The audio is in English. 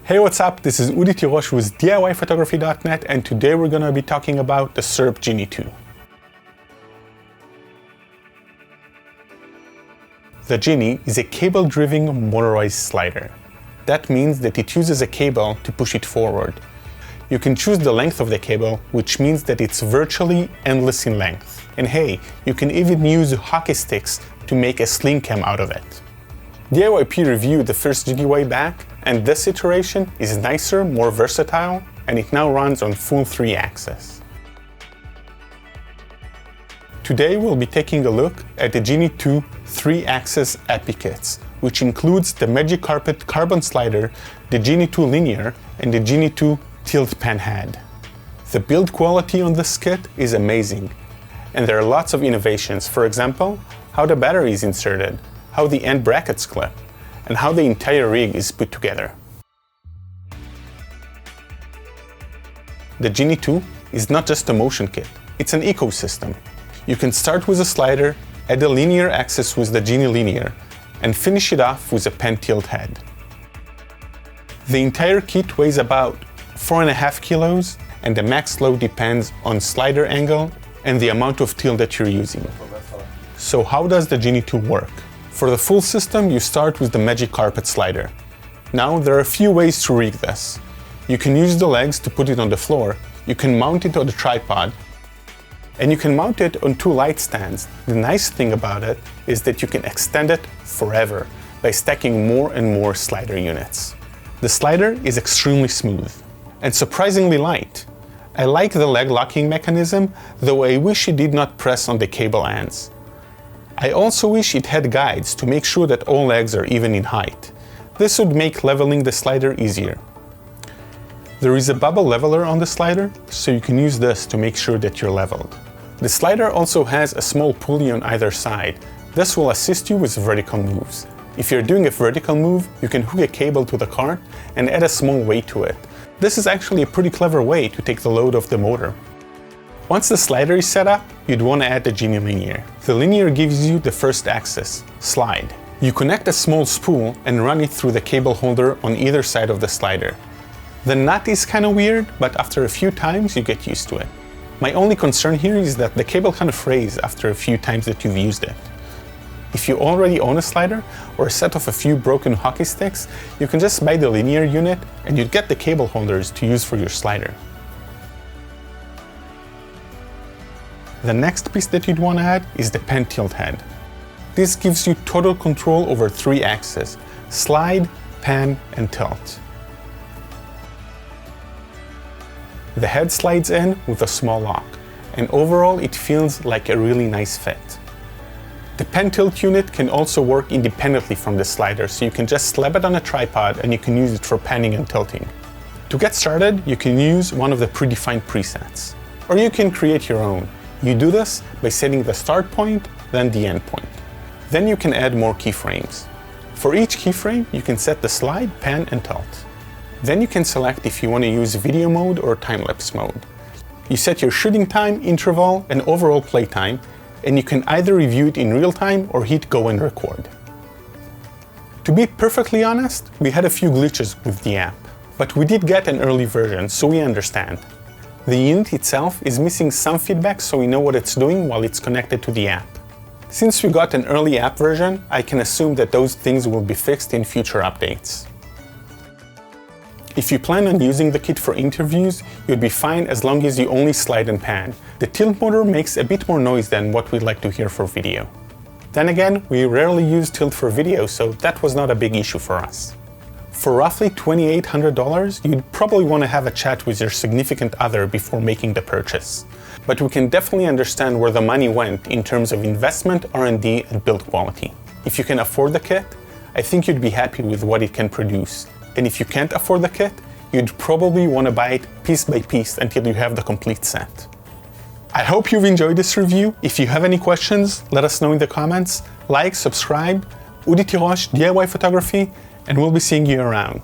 Hey, what's up? This is Udi Tirosh with DIYphotography.net, and today we're going to be talking about the SYRP Genie II. The Genie is a cable-driven motorized slider. That means that it uses a cable to push it forward. You can choose the length of the cable, which means that it's virtually endless in length. And hey, you can even use hockey sticks to make a sling cam out of it. DIYP reviewed the first Genie way back, and this iteration is nicer, more versatile, and it now runs on full 3-axis. Today we'll be taking a look at the Genie II 3-axis epi kits, which includes the Magic Carpet carbon slider, the Genie II linear, and the Genie II tilt pan head. The build quality on this kit is amazing, and there are lots of innovations. For example, how the battery is inserted, how the end brackets clip, and how the entire rig is put together. The Genie II is not just a motion kit, it's an ecosystem. You can start with a slider, add a linear axis with the Genie linear, and finish it off with a pan tilt head. The entire kit weighs about 4.5 kilos, and the max load depends on slider angle and the amount of tilt that you're using. So how does the Genie II work? For the full system, you start with the Magic Carpet slider. Now, there are a few ways to rig this. You can use the legs to put it on the floor, you can mount it on a tripod, and you can mount it on 2 light stands. The nice thing about it is that you can extend it forever by stacking more and more slider units. The slider is extremely smooth and surprisingly light. I like the leg locking mechanism, though I wish it did not press on the cable ends. I also wish it had guides to make sure that all legs are even in height. This would make leveling the slider easier. There is a bubble leveler on the slider, so you can use this to make sure that you're leveled. The slider also has a small pulley on either side. This will assist you with vertical moves. If you're doing a vertical move, you can hook a cable to the cart and add a small weight to it. This is actually a pretty clever way to take the load off the motor. Once the slider is set up, you'd want to add the Genie linear. The linear gives you the first axis, slide. You connect a small spool and run it through the cable holder on either side of the slider. The nut is kind of weird, but after a few times you get used to it. My only concern here is that the cable kind of frays after a few times that you've used it. If you already own a slider or a set of a few broken hockey sticks, you can just buy the linear unit and you'd get the cable holders to use for your slider. The next piece that you'd want to add is the pan tilt head. This gives you total control over 3 axes: slide, pan, and tilt. The head slides in with a small lock, and overall it feels like a really nice fit. The pan tilt unit can also work independently from the slider, so you can just slap it on a tripod and you can use it for panning and tilting. To get started, you can use one of the predefined presets, or you can create your own. You do this by setting the start point, then the end point. Then you can add more keyframes. For each keyframe, you can set the slide, pan, and tilt. Then you can select if you want to use video mode or time-lapse mode. You set your shooting time, interval, and overall play time, and you can either review it in real time or hit go and record. To be perfectly honest, we had a few glitches with the app, but we did get an early version, so we understand. The unit itself is missing some feedback, so we know what it's doing while it's connected to the app. Since we got an early app version, I can assume that those things will be fixed in future updates. If you plan on using the kit for interviews, you'd be fine as long as you only slide and pan. The tilt motor makes a bit more noise than what we'd like to hear for video. Then again, we rarely use tilt for video, so that was not a big issue for us. For roughly $2,800, you'd probably want to have a chat with your significant other before making the purchase. But we can definitely understand where the money went in terms of investment, R&D, and build quality. If you can afford the kit, I think you'd be happy with what it can produce. And if you can't afford the kit, you'd probably want to buy it piece by piece until you have the complete set. I hope you've enjoyed this review. If you have any questions, let us know in the comments. Like, subscribe, Udi Tirosh, DIY Photography, and we'll be seeing you around.